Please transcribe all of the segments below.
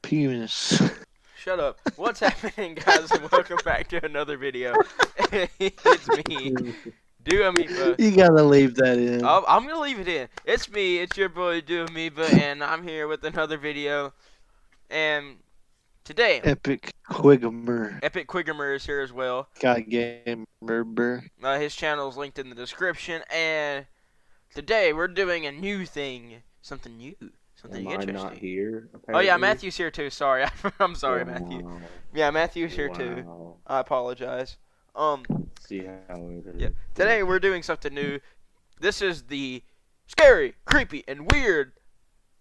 penis. Shut up. What's happening, guys, and welcome back to another video. It's me, Do Amoeba. You gotta leave that in. I'm gonna leave it in. It's me, it's your boy, Do Amoeba, and I'm here with another video. And today, Epicguygamer. epicguygamer is here as well. Epicguygamer. His channel is linked in the description, and today we're doing a new thing. Something new. Something interesting. Am I not here, apparently? Oh yeah, Matthew's here too. Sorry, I'm sorry, Wow. Matthew. Yeah, Matthew's here too. I apologize. See how it is. Yeah. Today we're doing something new. This is the scary, creepy, and weird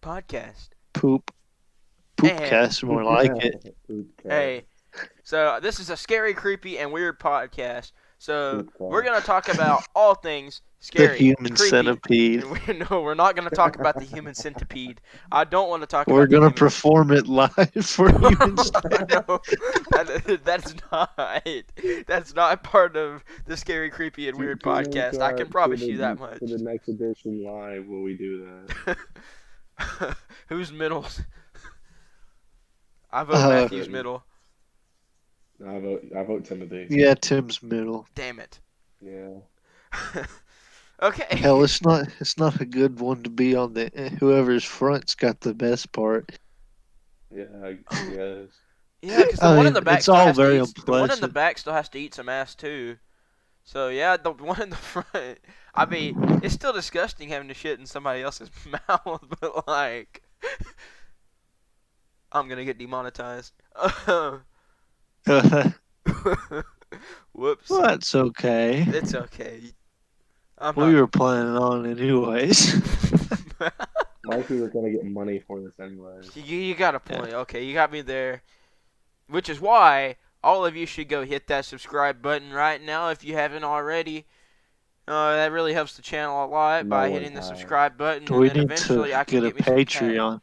podcast. Poopcast, more like it. Hey, so this is a scary, creepy, and weird podcast. So we're gonna talk about all things scary, The human creepy, centipede. and no, we're not gonna talk about the human centipede. I don't want to talk. We're about gonna the perform it live for humans. No, that's not. That's not part of the scary, creepy, and weird podcast. I can promise you that much. For the next edition live, will we do that? Who's middle? I vote Matthew's middle. I vote Timothy. Yeah, Tim's middle. Damn it. Yeah. Okay. Hell, it's not a good one to be on the. Whoever's front's got the best part. Yeah, I guess. Yeah, because the one in the back. It's all very unpleasant. The one in the back still has to eat some ass too. So yeah, the one in the front. I mean, it's still disgusting having to shit in somebody else's mouth, but like, I'm gonna get demonetized. Whoops. Well, that's okay. It's okay. We were planning on it anyways. Like we were gonna get money for this anyway. You got a point. Yeah. Okay, you got me there. Which is why all of you should go hit that subscribe button right now if you haven't already. That really helps the channel a lot by hitting the subscribe button. We and then need eventually to I can get a Patreon.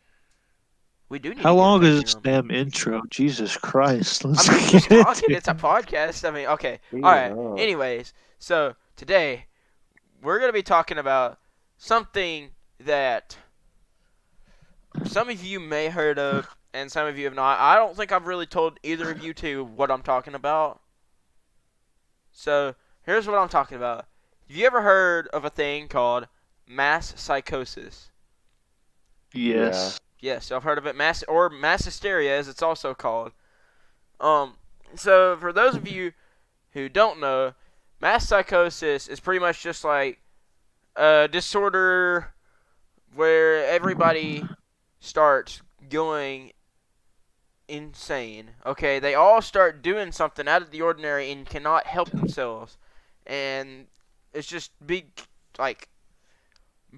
We do need How to long get a is this damn intro? Jesus Christ. Let's I mean, just talking. It's a podcast. I mean, okay. Alright. Anyways, so today we're going to be talking about something that some of you may have heard of and some of you have not. I don't think I've really told either of you two what I'm talking about. So here's what I'm talking about. Have you ever heard of a thing called mass psychosis? Yes. Yes, I've heard of it. Mass hysteria, as it's also called. So for those of you who don't know, mass psychosis is pretty much just like a disorder where everybody starts going insane. Okay, they all start doing something out of the ordinary and cannot help themselves, and it's just big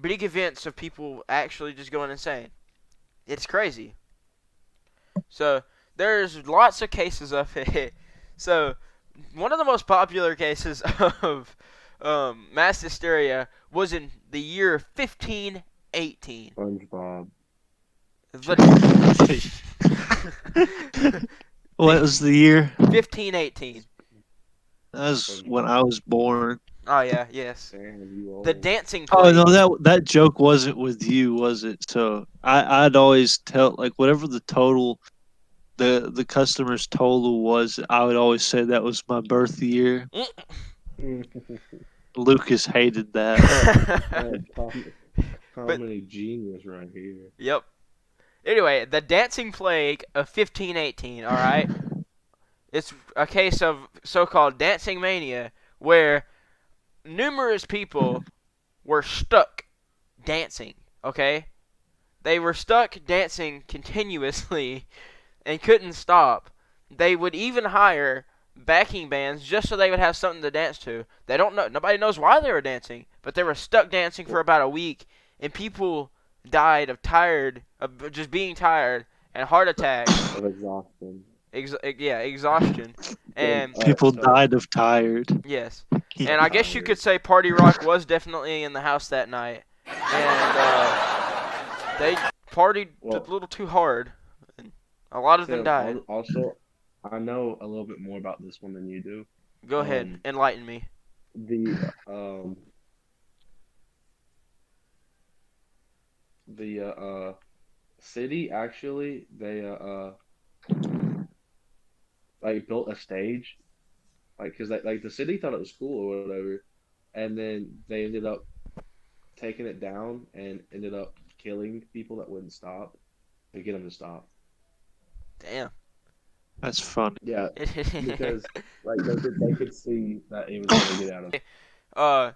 events of people actually just going insane. It's crazy. So there's lots of cases of it. So one of the most popular cases of mass hysteria was in the year 1518. SpongeBob. What was the year? 1518. That was when I was born. Oh yeah, yes. Damn, the dancing plague. Oh no, that joke wasn't with you, was it? So I'd always tell, like, whatever the total, the customer's total was, I would always say that was my birth year. Lucas hated that. Comedy genius right here. Yep. Anyway, the dancing plague of 1518. All right, it's a case of so-called dancing mania where numerous people were stuck dancing, okay? They were stuck dancing continuously and couldn't stop. They would even hire backing bands just so they would have something to dance to. They don't know. Nobody knows why they were dancing, but they were stuck dancing for about a week, and people died of just being tired and heart attacks. Of exhaustion. Exhaustion. And people died of tired. Yes. And I guess you could say Party Rock was definitely in the house that night. And they partied a little too hard. And a lot of them died. Also, I know a little bit more about this one than you do. Go ahead. Enlighten me. city actually they like built a stage like because like the city thought it was cool or whatever, and then they ended up taking it down and ended up killing people that wouldn't stop to get them to stop. Damn. That's funny. Yeah, because like they could see that it was gonna get out of. uh,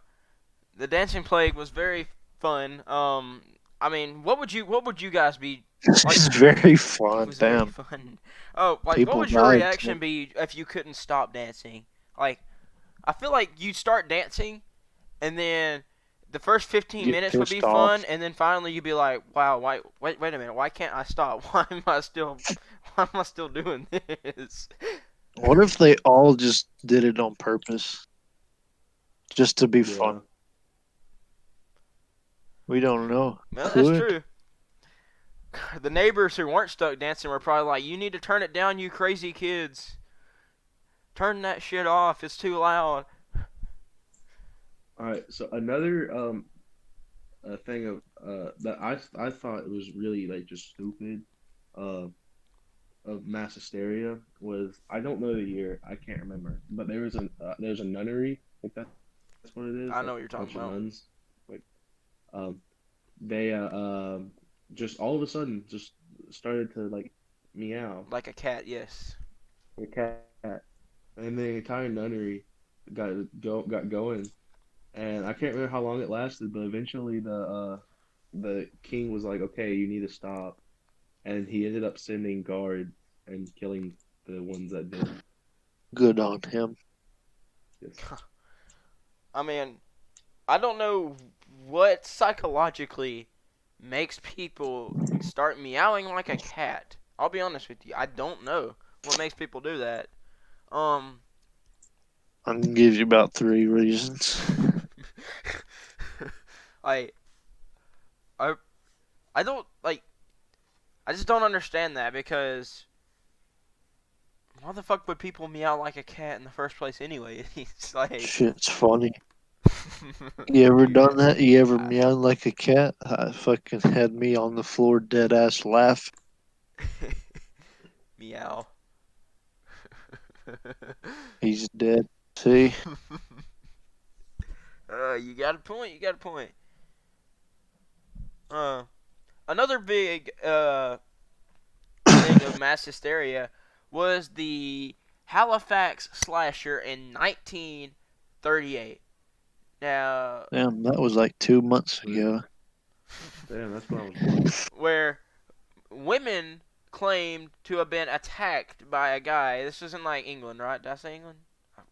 the dancing plague was very fun. I mean, what would you guys be like? It's very It fun. was very Damn, fun. Oh, like what people would your died. reaction be if you couldn't stop dancing? Like, I feel like you'd start dancing, and then the first 15 Get minutes would be pissed off. fun, and then finally you'd be like, "Wow, wait a minute, why can't I stop? Why am I still doing this?" What if they all just did it on purpose, just to be Yeah. fun? We don't know. Well, that's Could. true. The neighbors who weren't stuck dancing were probably like, "You need to turn it down, you crazy kids. Turn that shit off. It's too loud." All right. So another a thing of that I thought was really like just stupid uh of mass hysteria was I don't know the year, I can't remember, but there's a nunnery, like that's what it is, I know like what you're a talking bunch of about. nuns, like um they just all of a sudden just started to like meow Like a cat, yes. like a cat, and the entire nunnery got going, and I can't remember how long it lasted, but eventually the king was like, okay, you need to stop, and he ended up sending guards and killing the ones that did. Good on him. Yes. I mean, I don't know what psychologically makes people start meowing like a cat. I'll be honest with you. I don't know what makes people do that. Um, I can give you about 3 reasons. I I I don't like. I just don't understand that because why the fuck would people meow like a cat in the first place anyway? It's like Shit's funny. You ever done that? You ever I- meowed like a cat? I fucking had me on the floor, dead ass laugh. meow. He's dead. See, You got a point. You got a point. Uh, Another big thing of mass hysteria was the Halifax slasher in 1938. Now, damn, that was like 2 months ago. Damn, that's when I was born. where women claimed to have been attacked by a guy. This was in like England, right? Did I say England?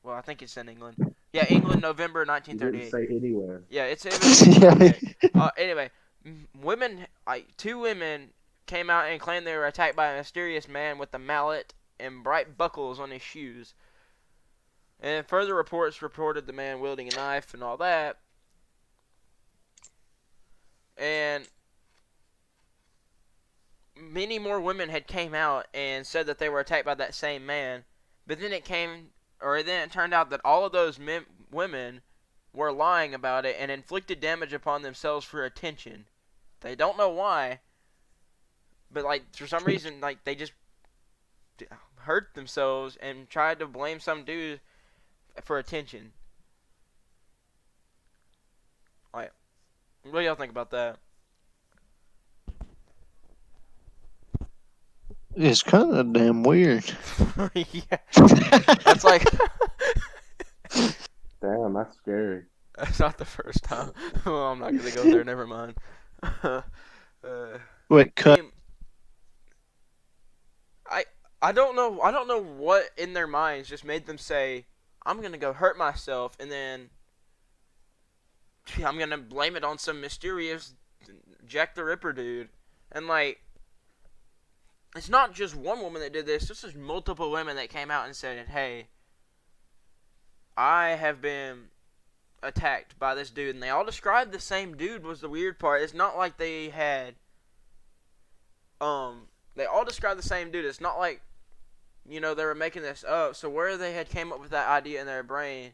Well, I think it's in England. Yeah, England, November You didn't 1938. say anywhere. Yeah, it was in England. Yeah, Okay. Anyway, women, like two women, came out and claimed they were attacked by a mysterious man with a mallet and bright buckles on his shoes. And further reports reported the man wielding a knife and all that. And many more women had came out and said that they were attacked by that same man. But then it turned out that all of those women were lying about it and inflicted damage upon themselves for attention. They don't know why, but like for some reason, like they just hurt themselves and tried to blame some dude for attention. Like, what do y'all think about that? it's kind of damn weird. Yeah, that's like Damn, that's scary. that's not the first time. Well, I'm not gonna go there. Never mind. uh, Wait, I cut. mean, I I don't know. I don't know what in their minds just made them say, "I'm gonna go hurt myself," and then I'm gonna blame it on some mysterious Jack the Ripper dude. And like, it's not just one woman that did this. This is multiple women that came out and said, "Hey, I have been attacked by this dude," and they all described the same dude. Was the weird part. It's not like they had they all described the same dude. It's not like they were making this up. So where they had came up with that idea in their brain,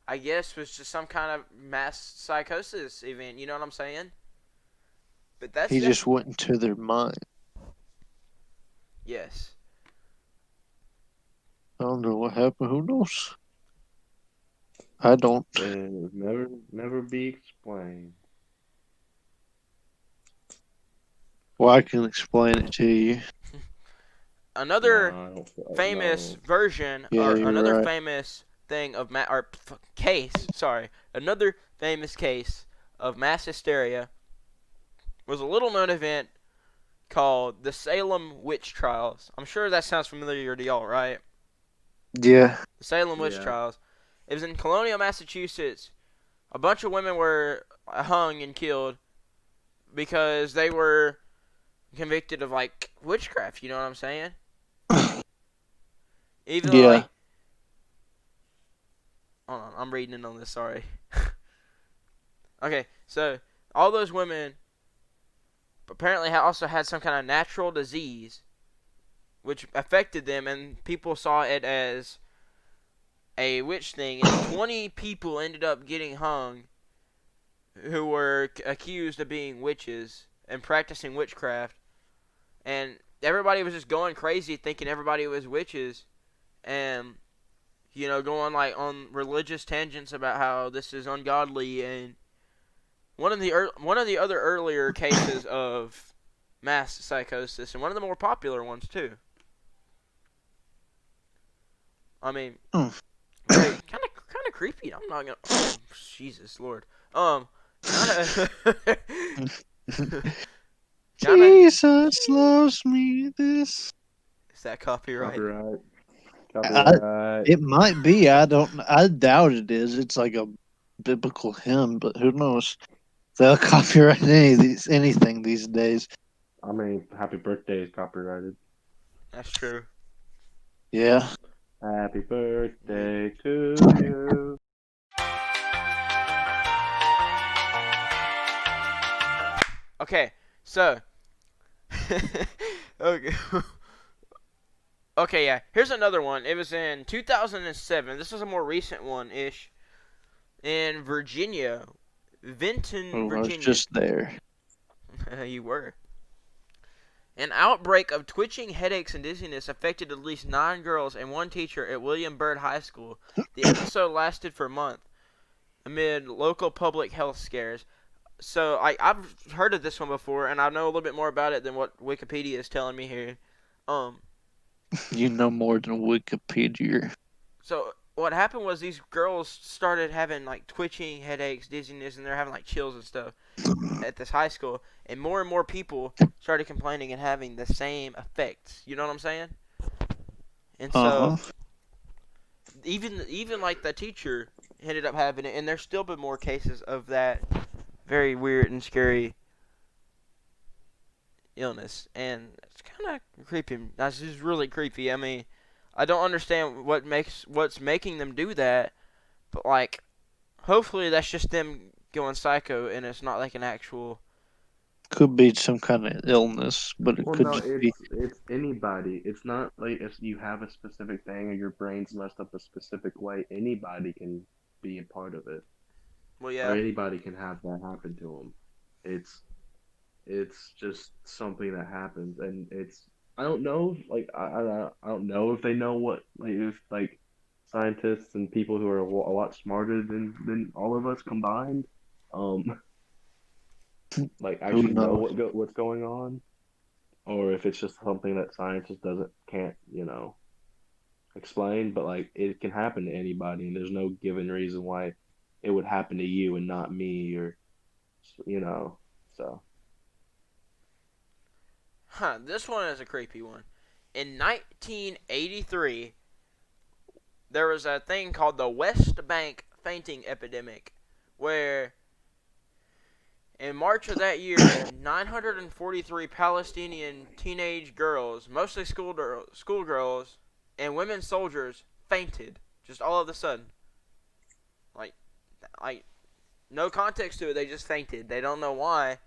I guess, was just some kind of mass psychosis event. You know what I'm saying? But He just went into their mind. Yes. I don't know what happened. Who knows? I don't. And it never be explained. Well, I can explain it to you. Another Nah, I don't feel like famous no. version, Yeah, or you're another right. famous thing of case. Sorry, another famous case of mass hysteria was a little known event called the Salem witch trials. I'm sure that sounds familiar to y'all, right? Yeah. The Salem witch Yeah. trials. It was in Colonial, Massachusetts. A bunch of women were hung and killed because they were convicted of like witchcraft. You know what I'm saying? Even Yeah. like, hold on, I'm reading it on this. Sorry. Okay, so all those women apparently also had some kind of natural disease which affected them, and people saw it as a witch thing. And 20 people ended up getting hung who were accused of being witches and practicing witchcraft. And everybody was just going crazy thinking everybody was witches, and going like on religious tangents about how this is ungodly. And one of the other earlier cases of mass psychosis, and one of the more popular ones too. I mean, Mm. very kind of creepy. I'm not gonna. Oh, Jesus Lord. Kind of, kind of. Jesus loves me. This. Is that copyright? Copyright. I, Copyright. it might be. I don't. I doubt it is. It's like a biblical hymn, but who knows? They'll copyright anything these days. I mean, happy birthday is copyrighted. That's true. Yeah. Happy Me. birthday to you. Okay, so. Okay. Okay, yeah. Here's another one. It was in 2007. This was a more recent one ish. In Virginia, Vinton, Oh, I was Virginia. just there. You were. An outbreak of twitching headaches and dizziness affected at least 9 girls and one teacher at William Byrd High School. The episode lasted for a month amid local public health scares. So I've heard of this one before, and I know a little bit more about it than what Wikipedia is telling me here. Um, You know more than Wikipedia. so what happened was these girls started having like twitching headaches, dizziness, and they're having like chills and stuff at this high school, and more people started complaining and having the same effects. You know what I'm saying? And Uh so huh. even like the teacher ended up having it, and there's still been more cases of that very weird and scary illness, and it's kind of creepy. That's just really creepy. I mean, I don't understand what's making them do that, but like, hopefully that's just them going psycho, and it's not like an actual. Could be some kind of illness, but it Well, could no, just be. it's anybody. It's not like if you have a specific thing or your brain's messed up a specific way, anybody can be a part of it, Well, or yeah. anybody can have that happen to them. It's it's just something that happens, and it's I don't know, like I don't know if they know what like if like scientists and people who are a lot smarter than all of us combined, um, like Who actually know knows? what's going on, or if it's just something that science just doesn't can't explain. But like it can happen to anybody, and there's no given reason why it would happen to you and not me, or you know. So Huh, this one is a creepy one. In 1983, there was a thing called the West Bank fainting epidemic, where in March of that year, 943 Palestinian teenage girls, mostly schoolgirls, and women soldiers fainted just all of a sudden. Like, like no context to it. They just fainted. They don't know why,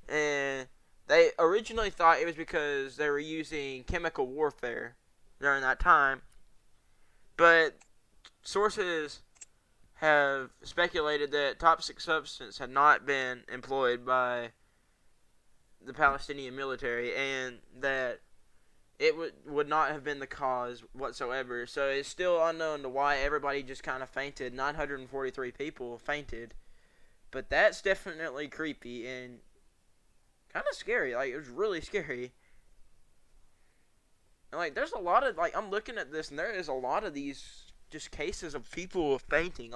and they originally thought it was because they were using chemical warfare during that time, but sources have speculated that toxic substance had not been employed by the Palestinian military, and that it would not have been the cause whatsoever. So it's still unknown to why everybody just kind of fainted. 943 people fainted, but that's definitely creepy and kind of scary. Like, it was really scary. And like, there's a lot of I'm looking at this, and there is a lot of these just cases of people fainting.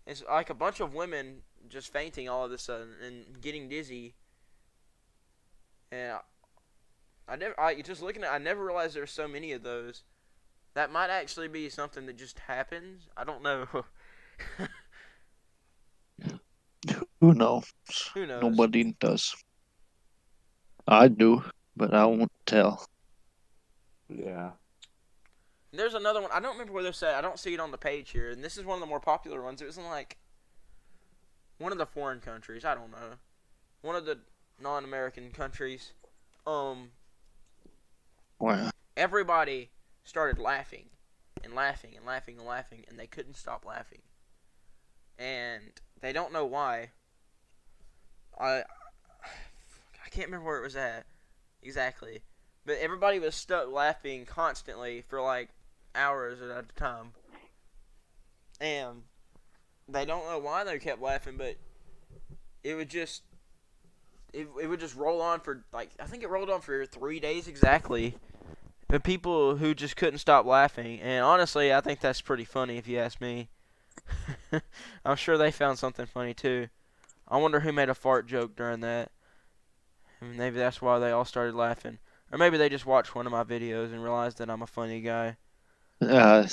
It's like a bunch of women just fainting all of a sudden and getting dizzy. And I never realized there were so many of those. That might actually be something that just happens. I don't know. Who knows? Who knows? Nobody does. I do, but I won't tell. Yeah. There's another one. I don't remember where they're at. I don't see it on the page here. And this is one of the more popular ones. It was in like one of the foreign countries. I don't know. One of the non-American countries. Wow. Everybody started laughing and laughing and laughing and laughing, and they couldn't stop laughing. And they don't know why. I can't remember where it was at exactly, but everybody was stuck laughing constantly for like hours at a time, and they don't know why they kept laughing, but it would just it would just roll on for like I think it rolled on for 3 days exactly. The people who just couldn't stop laughing, and honestly, I think that's pretty funny if you ask me. I'm sure they found something funny too. I wonder who made a fart joke during that. And maybe that's why they all started laughing. Or maybe they just watched one of my videos and realized that I'm a funny guy. I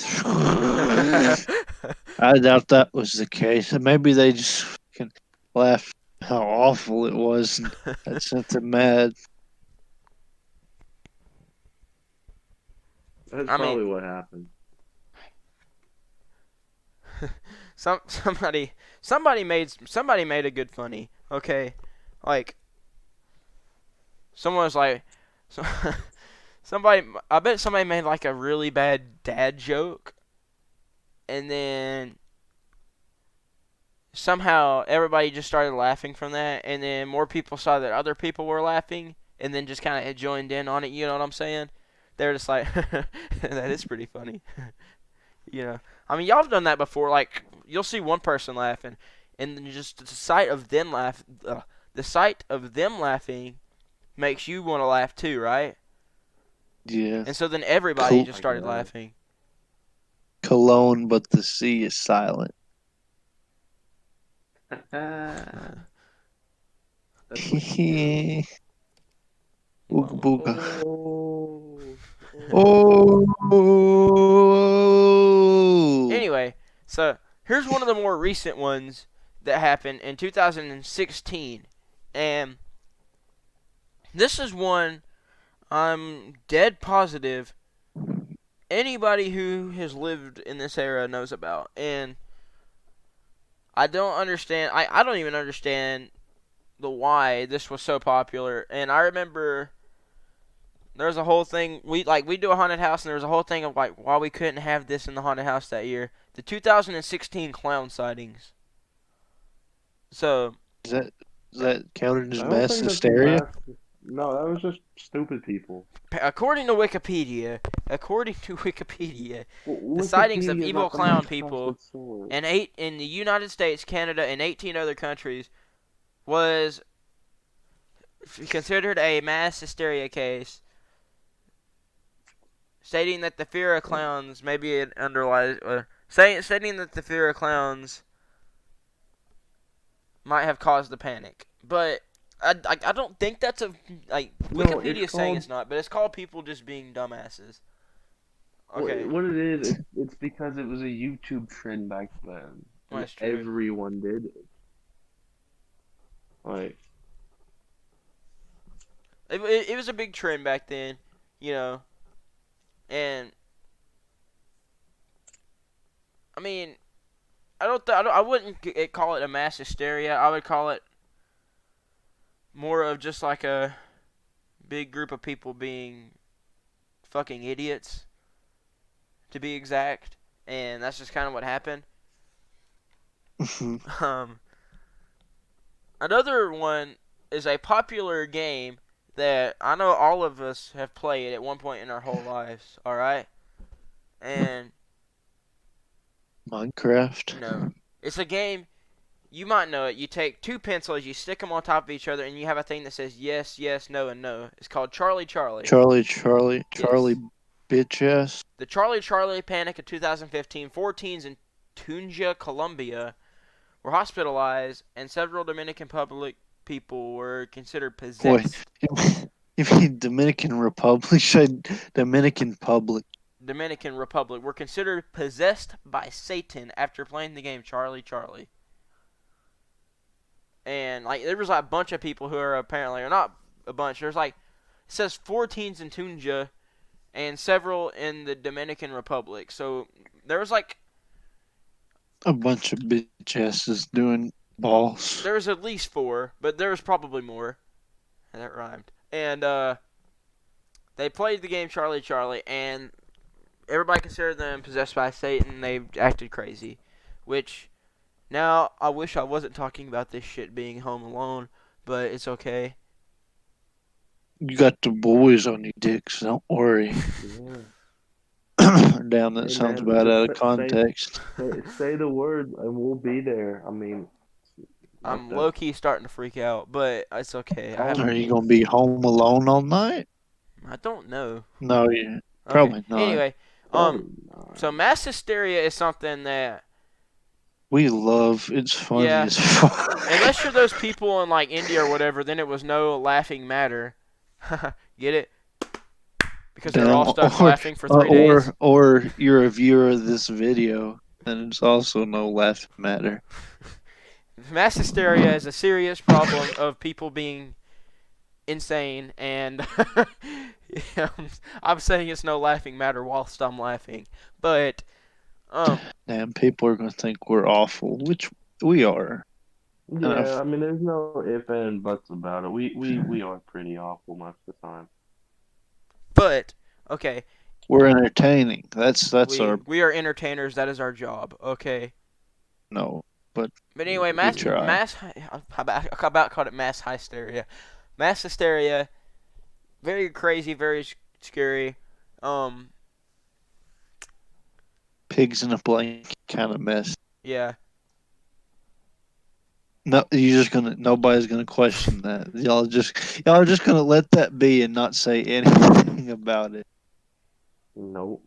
doubt that was the case. Maybe they just fucking laughed how awful it was and that sent them mad. That's I probably mean, what happened. somebody made a good funny. Okay, like someone was like, so, I bet somebody made like a really bad dad joke, and then somehow everybody just started laughing from that, and then more people saw that other people were laughing, and then just kind of joined in on it. You know what I'm saying? They're just like, that is pretty funny. You know, I mean, y'all have done that before. Like, you'll see one person laughing, and then just the sight of them laughing makes you want to laugh too, right? Yeah. And so then everybody Cool. just started Yeah. laughing. Cologne, but the sea is silent. That's Ooga booga. Oh. Oh. Anyway, so here's one of the more recent ones that happened in 2016, and this is one I'm dead positive anybody who has lived in this era knows about. And I don't understand. I don't even understand the why this was so popular. And I remember there was a whole thing. We do a haunted house, and there was a whole thing of like why we couldn't have this in the haunted house that year. The 2016 clown sightings. So Is that counted as I don't mass think that's hysteria? math. No, that was just stupid people. according to Wikipedia, the sightings of Wikipedia is evil not the clown most people trusted source. in the United States, Canada, and 18 other countries was considered a mass hysteria case, stating that the fear of clowns maybe it underlies, stating that the fear of clowns might have caused the panic. But I don't think that's a No, it's Wikipedia saying called it's not, but it's called people just being dumbasses. Okay, what it is. It's because it was a YouTube trend back then, and that's true. everyone did it. Like, It was a big trend back then, you know, and I mean, I wouldn't call it a mass hysteria. I would call it more of just like a big group of people being fucking idiots, to be exact, and that's just kind of what happened. Um, Another one is a popular game that I know all of us have played at one point in our whole lives. All right, and Minecraft. no, it's a game. You might know it. You take two pencils, you stick them on top of each other, and you have a thing that says yes, yes, no, and no. It's called Charlie Charlie. Charlie, Yes. bitch ass. The Charlie Charlie panic of 2015, 4 teens in Tunja, Colombia were hospitalized, and several Dominican public people were considered Boy, possessed. you mean Dominican Republic? Said Dominican Public. Dominican Republic were considered possessed by Satan after playing the game Charlie Charlie. And like there was like a bunch of people who are apparently, or not a bunch. There's like it says 4 teens in Tunja and several in the Dominican Republic. So there was like A bunch of bitch asses doing balls. there was at least 4, but there was probably more. That rhymed. And they played the game Charlie Charlie, and everybody considered them possessed by Satan. They acted crazy, which now I wish I wasn't talking about this shit being home alone, but it's okay. You got the boys on your dicks. Don't worry. Yeah. Damn, that Hey sounds man, bad just out of context. say the word and we'll be there. I mean, what I'm the? low key starting to freak out, but it's okay. I have. Are you gonna be home alone all night? I don't know. No, yeah, Okay. probably not. Anyway, Probably not. so mass hysteria is something that, We love. It's funny yeah, as fuck. unless you're those people in like India or whatever, then it was no laughing matter. Get it? Because they're Damn, all stuck laughing for 3 days. or you're a viewer of this video, and it's also no laughing matter. Mass hysteria is a serious problem of people being insane, and yeah, I'm saying it's no laughing matter whilst I'm laughing. But Damn, people are gonna think we're awful, which we are. And Yeah, I mean, there's no if and buts about it. We are pretty awful most of the time. but okay, we're entertaining. That's our we are entertainers. That is our job. Okay. no, but But anyway, we try. I about called it mass hysteria. Mass hysteria, very crazy, very scary. Um, Pigs in a blanket kind of mess. yeah, No, nobody's gonna question that. Y'all are just gonna let that be and not say anything about it. Nope.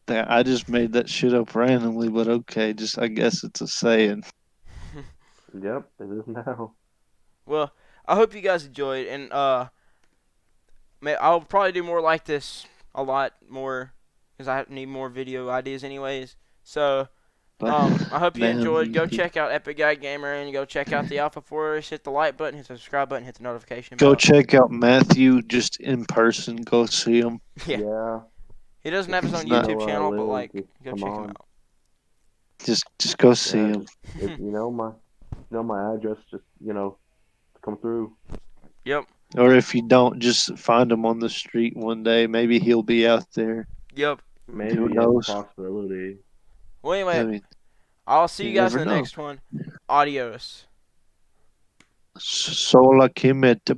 I just made that shit up randomly, but okay, I guess it's a saying. Yep, it is now. well, I hope you guys enjoyed, and I'll probably do more like this a lot more because I need more video ideas, anyways. So, I hope you enjoyed. Go check out epicguygamer and go check out the Alpha Force. Hit the like button, hit the subscribe button, hit the notification Go bell. check out Matthew just in person. Go see him. Yeah. He doesn't have his own He's not- YouTube channel, but like, Just go come check him on. out. Just go see Yeah, him. if you know my address, just come through. Yep. Or if you don't, just find him on the street one day. Maybe he'll be out there. Yep. Maybe Who yeah, knows? possibility. Well, I anyway, mean, I'll see you you guys never in the know. next one. Adios. Sola que me te